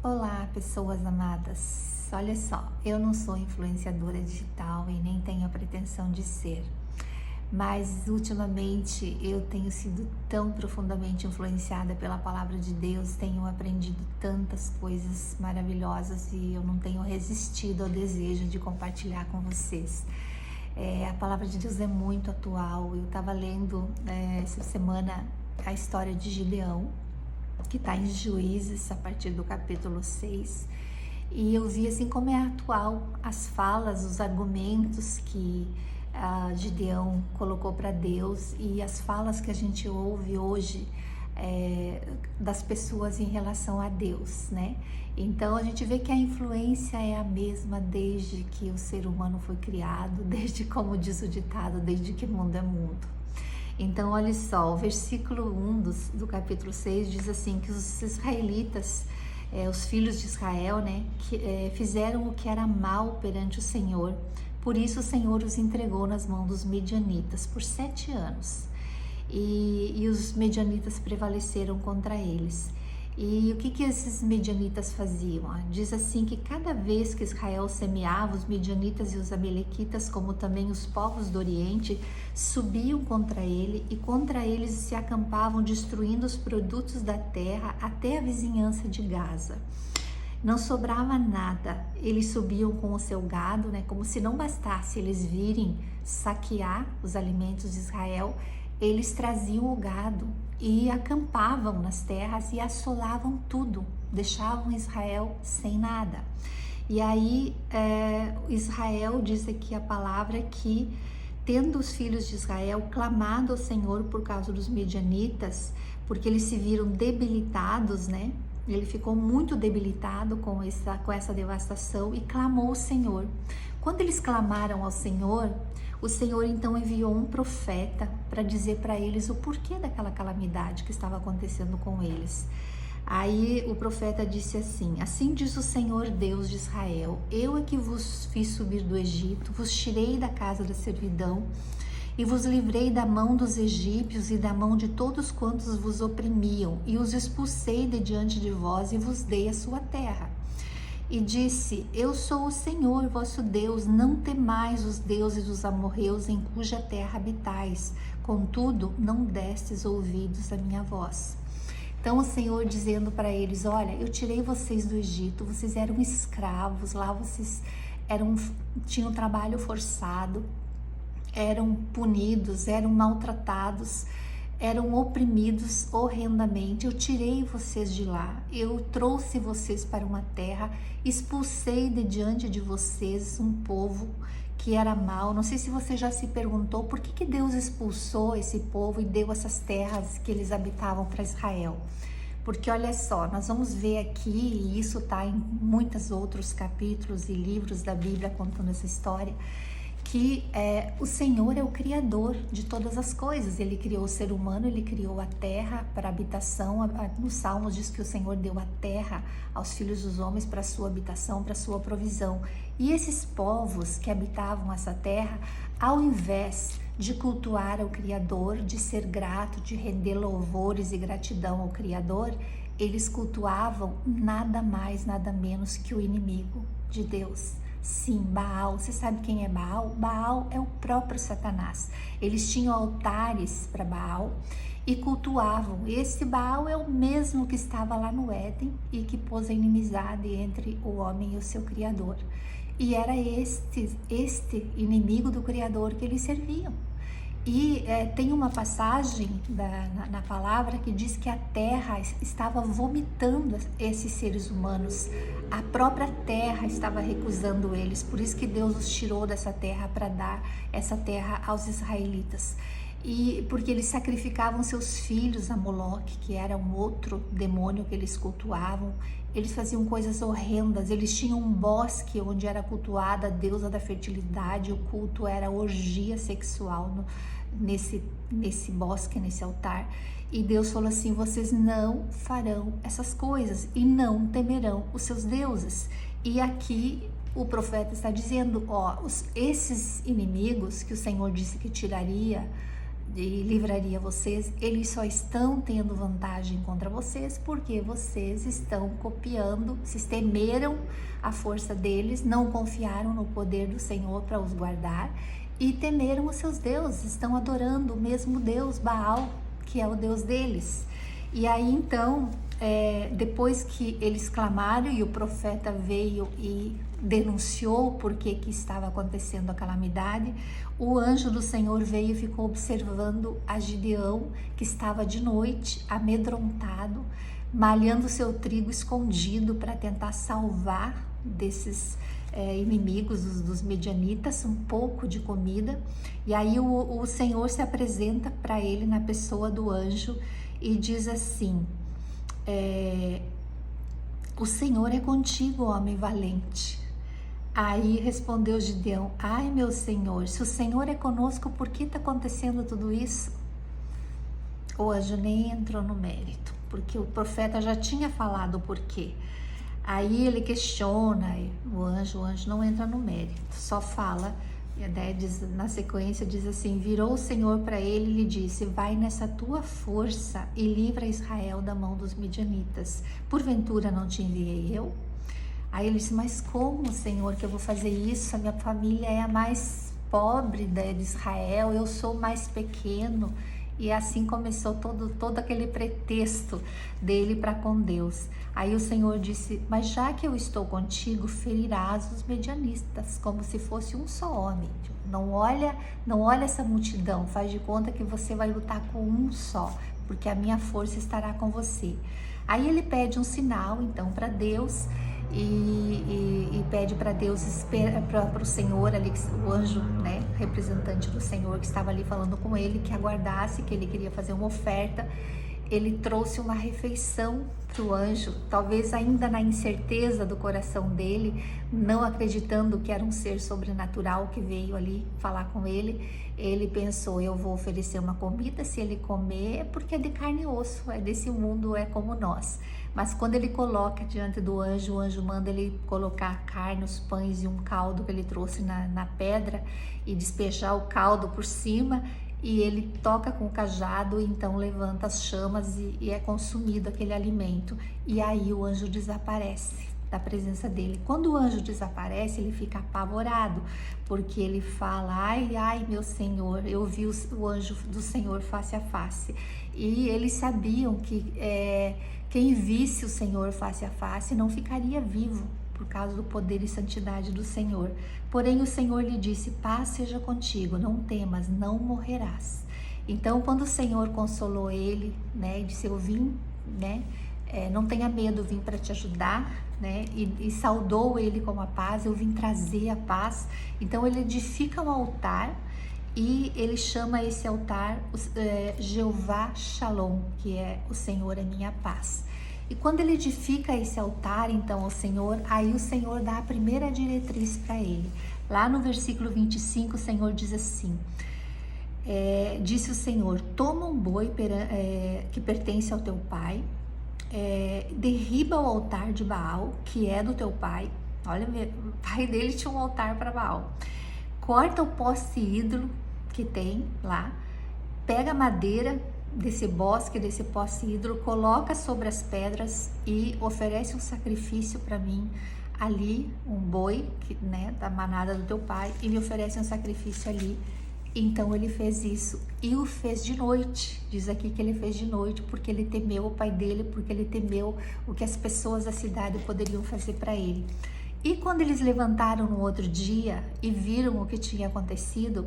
Olá, pessoas amadas. Olha só, eu não sou influenciadora digital e nem tenho a pretensão de ser, mas ultimamente eu tenho sido tão profundamente influenciada pela palavra de Deus, tenho aprendido tantas coisas maravilhosas e eu não tenho resistido ao desejo de compartilhar com vocês. A palavra de Deus é muito atual. Eu estava lendo essa semana a história de Gideão, que está em Juízes, a partir do capítulo 6, e eu vi assim como é atual as falas, os argumentos que Gideão colocou para Deus e as falas que a gente ouve hoje das pessoas em relação a Deus, né? Então a gente vê que a influência é a mesma desde que o ser humano foi criado, desde, como diz o ditado, desde que mundo é mundo. Então, olha só, o versículo 1 do capítulo 6 diz assim, que os israelitas, os filhos de Israel, né, fizeram o que era mal perante o Senhor. Por isso o Senhor os entregou nas mãos dos medianitas por 7 anos. E os medianitas prevaleceram contra eles. E o que esses medianitas faziam? Diz assim que cada vez que Israel semeava, os medianitas e os amalequitas, como também os povos do Oriente, subiam contra ele e contra eles se acampavam, destruindo os produtos da terra até a vizinhança de Gaza. Não sobrava nada, eles subiam com o seu gado, né? Como se não bastasse eles virem saquear os alimentos de Israel, eles traziam o gado e acampavam nas terras e assolavam tudo, deixavam Israel sem nada. E aí Israel, diz aqui a palavra, que tendo os filhos de Israel clamado ao Senhor por causa dos medianitas, porque eles se viram debilitados, né? Ele ficou muito debilitado com essa devastação e clamou ao Senhor. Quando eles clamaram ao Senhor, o Senhor então enviou um profeta para dizer para eles o porquê daquela calamidade que estava acontecendo com eles. Aí o profeta disse assim: assim diz o Senhor Deus de Israel, eu é que vos fiz subir do Egito, vos tirei da casa da servidão e vos livrei da mão dos egípcios e da mão de todos quantos vos oprimiam, e os expulsei de diante de vós e vos dei a sua terra. E disse: eu sou o Senhor vosso Deus, não temais os deuses dos amorreus em cuja terra habitais, contudo não destes ouvidos à minha voz. Então o Senhor dizendo para eles: olha, eu tirei vocês do Egito, vocês eram escravos, lá vocês tinham trabalho forçado, eram punidos, eram maltratados, eram oprimidos horrendamente. Eu tirei vocês de lá, eu trouxe vocês para uma terra, expulsei de diante de vocês um povo que era mau. Não sei se você já se perguntou por que Deus expulsou esse povo e deu essas terras que eles habitavam para Israel. Porque olha só, nós vamos ver aqui, e isso está em muitos outros capítulos e livros da Bíblia contando essa história, que o Senhor é o Criador de todas as coisas. Ele criou o ser humano, Ele criou a terra para habitação. Nos Salmos diz que o Senhor deu a terra aos filhos dos homens para sua habitação, para sua provisão. E esses povos que habitavam essa terra, ao invés de cultuar ao Criador, de ser grato, de render louvores e gratidão ao Criador, eles cultuavam nada mais, nada menos que o inimigo de Deus. Sim, Baal. Você sabe quem é Baal? Baal é o próprio Satanás. Eles tinham altares para Baal e cultuavam. Esse Baal é o mesmo que estava lá no Éden e que pôs a inimizade entre o homem e o seu Criador. E era este inimigo do Criador que eles serviam. E tem uma passagem na palavra que diz que a terra estava vomitando esses seres humanos. A própria terra estava recusando eles. Por isso que Deus os tirou dessa terra para dar essa terra aos israelitas. E porque eles sacrificavam seus filhos a Moloque, que era um outro demônio que eles cultuavam. Eles faziam coisas horrendas. Eles tinham um bosque onde era cultuada a deusa da fertilidade. O culto era orgia sexual nesse bosque, nesse altar. E Deus falou assim: vocês não farão essas coisas e não temerão os seus deuses. E aqui o profeta está dizendo: esses inimigos que o Senhor disse que tiraria e livraria vocês, eles só estão tendo vantagem contra vocês porque vocês estão copiando, se temeram a força deles, não confiaram no poder do Senhor para os guardar e temeram os seus deuses, estão adorando o mesmo Deus, Baal, que é o Deus deles. E aí então, depois que eles clamaram e o profeta veio e denunciou por que estava acontecendo a calamidade, o anjo do Senhor veio e ficou observando a Gideão, que estava de noite, amedrontado, malhando seu trigo escondido para tentar salvar desses inimigos dos medianitas um pouco de comida. E aí o Senhor se apresenta para ele na pessoa do anjo e diz assim: o Senhor é contigo, homem valente. Aí respondeu Gideão: ai, meu Senhor, se o Senhor é conosco, por que está acontecendo tudo isso? O anjo nem entrou no mérito, porque o profeta já tinha falado o porquê. Aí ele questiona, o anjo não entra no mérito, só fala, e daí na sequência diz assim: virou o Senhor para ele e lhe disse: vai nessa tua força e livra Israel da mão dos midianitas, porventura não te enviei eu? Aí ele disse: mas como, Senhor, que eu vou fazer isso? A minha família é a mais pobre de Israel, eu sou mais pequeno. E assim começou todo aquele pretexto dele para com Deus. Aí o Senhor disse: mas já que eu estou contigo, ferirás os medianistas, como se fosse um só homem. Não olha essa multidão, faz de conta que você vai lutar com um só, porque a minha força estará com você. Aí ele pede um sinal, então, para Deus, e pede para Deus, para o Senhor ali, o anjo, né, representante do Senhor que estava ali falando com ele, que aguardasse, que ele queria fazer uma oferta. Ele trouxe uma refeição para o anjo, talvez ainda na incerteza do coração dele, não acreditando que era um ser sobrenatural que veio ali falar com ele. Ele pensou: eu vou oferecer uma comida, se ele comer é porque é de carne e osso, é desse mundo, é como nós. Mas quando ele coloca diante do anjo, o anjo manda ele colocar a carne, os pães e um caldo que ele trouxe na pedra e despejar o caldo por cima, e ele toca com o cajado, então levanta as chamas e é consumido aquele alimento. E aí o anjo desaparece da presença dele. Quando o anjo desaparece, ele fica apavorado, porque ele fala: ai, ai, meu Senhor, eu vi o anjo do Senhor face a face. E eles sabiam que quem visse o Senhor face a face não ficaria vivo, por causa do poder e santidade do Senhor. Porém o Senhor lhe disse: paz seja contigo, não temas, não morrerás. Então quando o Senhor consolou ele, né, e disse: eu vim, né, não tenha medo, vim para te ajudar, né, e saudou ele com a paz, eu vim trazer a paz. Então ele edifica um altar e ele chama esse altar Jeová Shalom, que é o Senhor é minha paz. E quando ele edifica esse altar, então, ao Senhor, aí o Senhor dá a primeira diretriz para ele. Lá no versículo 25, o Senhor diz assim: disse o Senhor: toma um boi que pertence ao teu pai, derriba o altar de Baal, que é do teu pai. Olha, o pai dele tinha um altar para Baal. Corta o poste ídolo que tem lá, pega a madeira desse bosque, desse poste ídolo, coloca sobre as pedras e oferece um sacrifício para mim ali, um boi, né, da manada do teu pai, e me oferece um sacrifício ali. Então ele fez isso e o fez de noite. Diz aqui que ele fez de noite porque ele temeu o pai dele, porque ele temeu o que as pessoas da cidade poderiam fazer para ele. E quando eles levantaram no outro dia e viram o que tinha acontecido,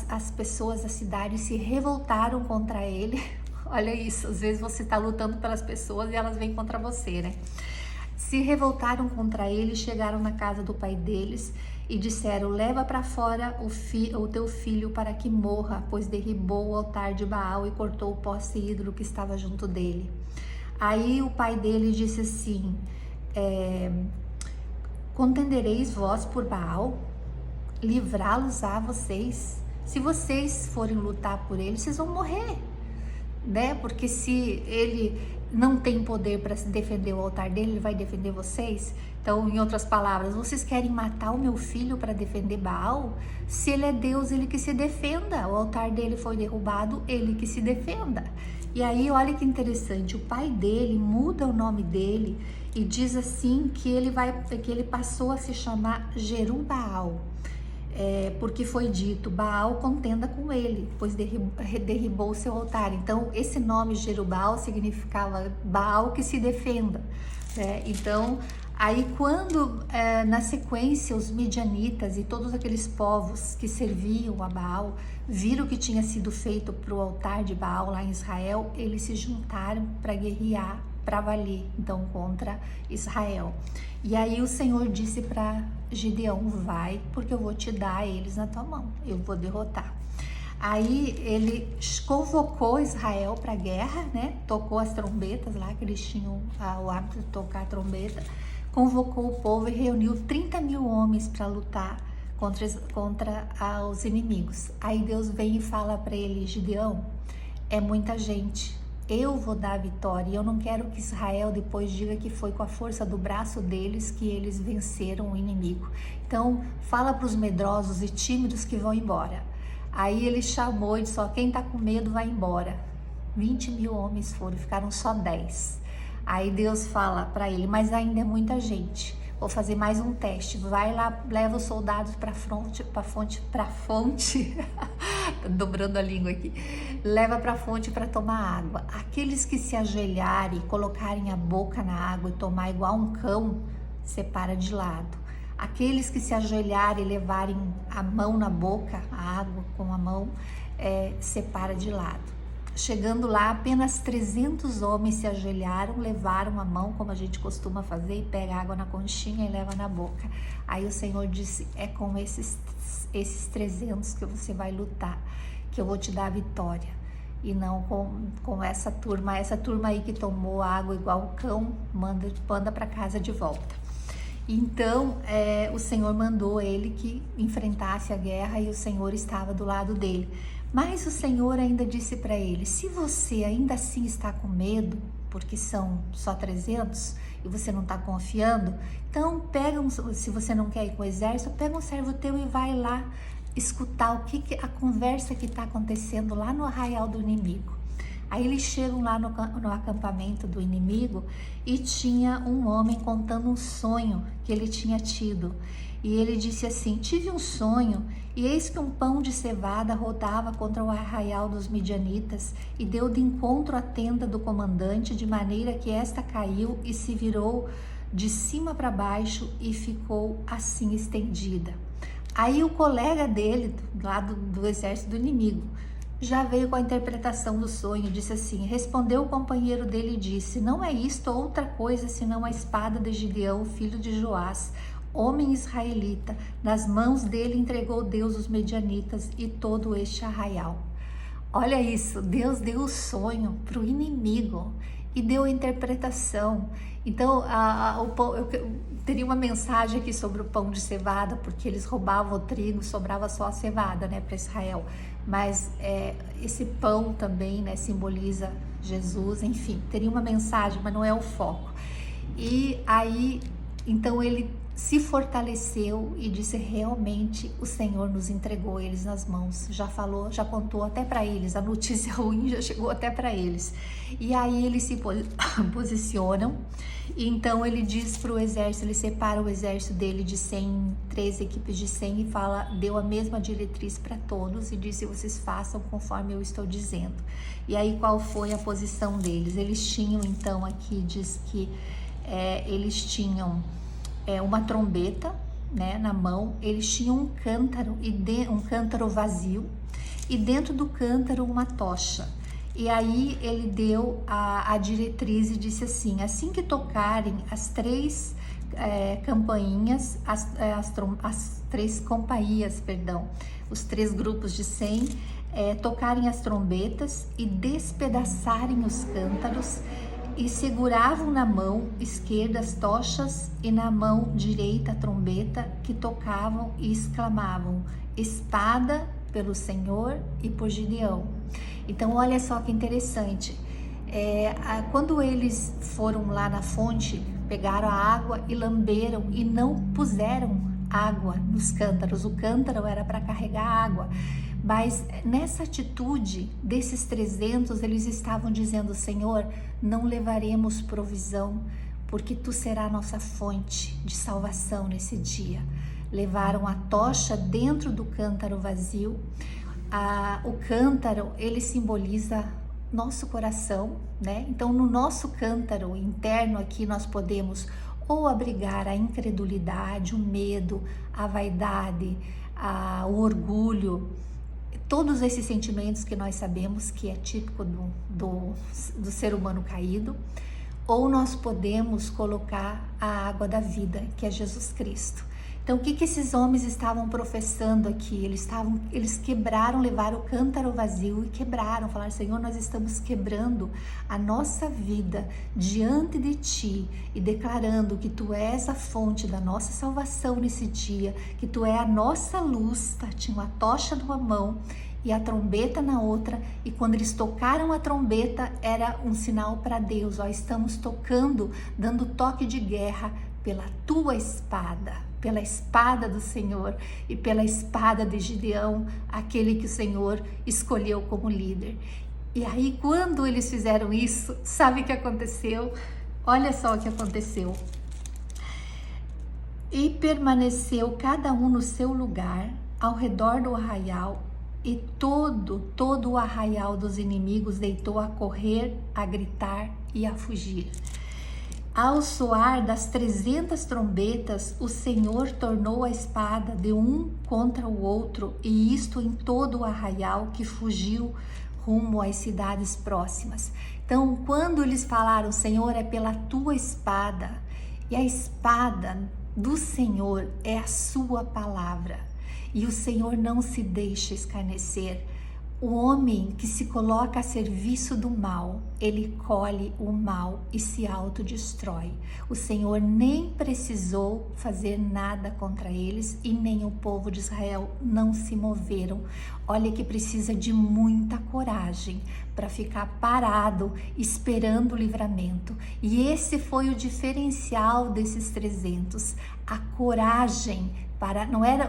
as pessoas da cidade se revoltaram contra ele. Olha isso, às vezes você está lutando pelas pessoas e elas vêm contra você, né? Se revoltaram contra ele, chegaram na casa do pai deles e disseram: leva para fora o teu filho para que morra, pois derribou o altar de Baal e cortou o poste ídolo que estava junto dele. Aí o pai dele disse assim: contendereis vós por Baal? Livrá-los a vocês? Se vocês forem lutar por ele, vocês vão morrer, né? Porque se ele não tem poder para defender o altar dele, ele vai defender vocês? Então, em outras palavras, vocês querem matar o meu filho para defender Baal? Se ele é Deus, ele que se defenda. O altar dele foi derrubado, ele que se defenda. E aí, olha que interessante, o pai dele muda o nome dele e diz assim que ele passou a se chamar Jerubbaal. Porque foi dito, Baal contenda com ele, pois derribou seu altar. Então, esse nome Jerubbaal significava Baal que se defenda. Então, aí quando na sequência os midianitas e todos aqueles povos que serviam a Baal viram o que tinha sido feito para o altar de Baal lá em Israel, eles se juntaram para guerrear, para valer, então, contra Israel. E aí o Senhor disse para Gideão, vai, porque eu vou te dar eles na tua mão, eu vou derrotar. Aí ele convocou Israel para a guerra, né? Tocou as trombetas lá, que eles tinham o hábito de tocar a trombeta, convocou o povo e reuniu 30 mil homens para lutar contra os inimigos. Aí Deus vem e fala para ele, Gideão, é muita gente, eu vou dar a vitória, e eu não quero que Israel depois diga que foi com a força do braço deles que eles venceram o inimigo. Então, fala para os medrosos e tímidos que vão embora. Aí ele chamou e disse, ó, quem tá com medo vai embora. 20 mil homens foram, ficaram só 10. Aí Deus fala para ele, mas ainda é muita gente. Vou fazer mais um teste. Vai lá, leva os soldados para fonte, dobrando a língua aqui. Leva para a fonte para tomar água. Aqueles que se ajoelharem, colocarem a boca na água e tomar igual um cão, separa de lado. Aqueles que se ajoelharem e levarem a mão na boca, a água com a mão, separa de lado. Chegando lá, apenas 300 homens se ajoelharam, levaram a mão, como a gente costuma fazer, e pega água na conchinha e leva na boca. Aí o Senhor disse, é com esses 300 que você vai lutar, que eu vou te dar a vitória. E não com essa turma aí que tomou água igual o cão, manda para casa de volta. Então, o Senhor mandou ele que enfrentasse a guerra e o Senhor estava do lado dele. Mas o Senhor ainda disse para ele, se você ainda assim está com medo, porque são só 300 e você não está confiando, então se você não quer ir com o exército, pega um servo teu e vai lá escutar a conversa que está acontecendo lá no arraial do inimigo. Aí eles chegam lá no acampamento do inimigo e tinha um homem contando um sonho que ele tinha tido. E ele disse assim, tive um sonho e eis que um pão de cevada rodava contra o arraial dos midianitas e deu de encontro à tenda do comandante, de maneira que esta caiu e se virou de cima para baixo e ficou assim estendida. Aí o colega dele, lá do exército do inimigo, já veio com a interpretação do sonho, disse assim, respondeu o companheiro dele e disse, não é isto outra coisa senão a espada de Gideão, filho de Joás, homem israelita, nas mãos dele entregou Deus os medianitas e todo este arraial. Olha isso, Deus deu o sonho para o inimigo e deu a interpretação. Então, eu teria uma mensagem aqui sobre o pão de cevada, porque eles roubavam o trigo, sobrava só a cevada, né, para Israel. Mas esse pão também, né, simboliza Jesus, enfim, teria uma mensagem, mas não é o foco. E aí, então ele se fortaleceu e disse, realmente o Senhor nos entregou eles nas mãos, já falou, já contou até para eles, a notícia ruim já chegou até para eles. E aí eles se posicionam, e então ele diz para o exército, ele separa o exército dele de 100, 3 equipes de 100 e deu a mesma diretriz para todos e disse, vocês façam conforme eu estou dizendo. E aí qual foi a posição deles? Eles tinham então aqui, diz que eles tinham uma trombeta, né, na mão, eles tinham um cântaro, um cântaro vazio, e dentro do cântaro uma tocha. E aí ele deu a diretriz e disse assim que tocarem as 3 campainhas, as 3 companhias, perdão, os 3 grupos de 100, tocarem as trombetas e despedaçarem os cântaros, e seguravam na mão esquerda as tochas e na mão direita a trombeta, que tocavam e exclamavam, espada pelo Senhor e por Gideão. Então olha só que interessante, Quando eles foram lá na fonte, pegaram a água e lamberam e não puseram água nos cântaros. O cântaro era para carregar água. Mas nessa atitude desses 300, eles estavam dizendo: Senhor, não levaremos provisão, porque Tu será a nossa fonte de salvação nesse dia. Levaram a tocha dentro do cântaro vazio. O cântaro, ele simboliza nosso coração, né? Então, no nosso cântaro interno aqui, nós podemos ou abrigar a incredulidade, o medo, a vaidade, o orgulho, todos esses sentimentos que nós sabemos que é típico do ser humano caído, ou nós podemos colocar a água da vida, que é Jesus Cristo. Então, o que esses homens estavam professando aqui? Eles quebraram, levaram o cântaro vazio e quebraram, falaram: Senhor, nós estamos quebrando a nossa vida diante de Ti e declarando que Tu és a fonte da nossa salvação nesse dia, que Tu é a nossa luz, tá? Tinha uma tocha numa mão e a trombeta na outra, e quando eles tocaram a trombeta, era um sinal para Deus: ó, estamos tocando, dando toque de guerra pela Tua espada, pela espada do Senhor e pela espada de Gideão, aquele que o Senhor escolheu como líder. E aí, quando eles fizeram isso, sabe o que aconteceu? Olha só o que aconteceu. E permaneceu cada um no seu lugar, ao redor do arraial, e todo o arraial dos inimigos deitou a correr, a gritar e a fugir. Ao soar das 300 trombetas, o Senhor tornou a espada de um contra o outro, e isto em todo o arraial, que fugiu rumo às cidades próximas. Então, quando eles falaram: Senhor, é pela Tua espada, e a espada do Senhor é a Sua palavra, e o Senhor não se deixa escarnecer. O homem que se coloca a serviço do mal, ele colhe o mal e se autodestrói. O Senhor nem precisou fazer nada contra eles, e nem o povo de Israel não se moveram. Olha que precisa de muita coragem para ficar parado esperando o livramento. E esse foi o diferencial desses 300, a coragem.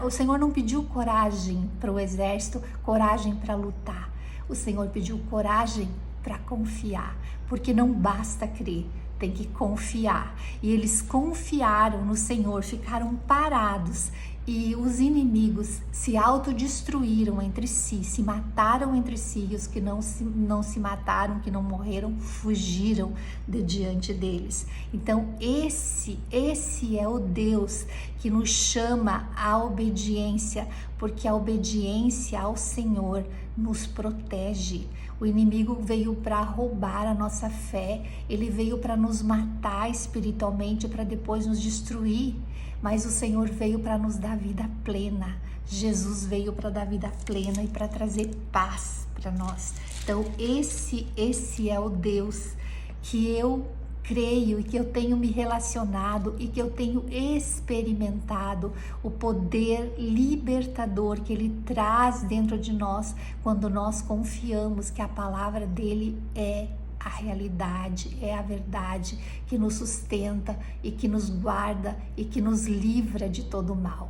O Senhor não pediu coragem para o exército, coragem para lutar. O Senhor pediu coragem para confiar, porque não basta crer, tem que confiar. E eles confiaram no Senhor, ficaram parados, e os inimigos se autodestruíram entre si, se mataram entre si, e os que não se mataram, que não morreram, fugiram de diante deles. Então esse é o Deus que nos chama à obediência, porque a obediência ao Senhor nos protege. O inimigo veio para roubar a nossa fé, ele veio para nos matar espiritualmente, para depois nos destruir. Mas o Senhor veio para nos dar vida plena. Jesus veio para dar vida plena e para trazer paz para nós. Então esse é o Deus que eu creio e que eu tenho me relacionado e que eu tenho experimentado o poder libertador que Ele traz dentro de nós quando nós confiamos que a palavra dEle é a realidade, é a verdade que nos sustenta e que nos guarda e que nos livra de todo o mal.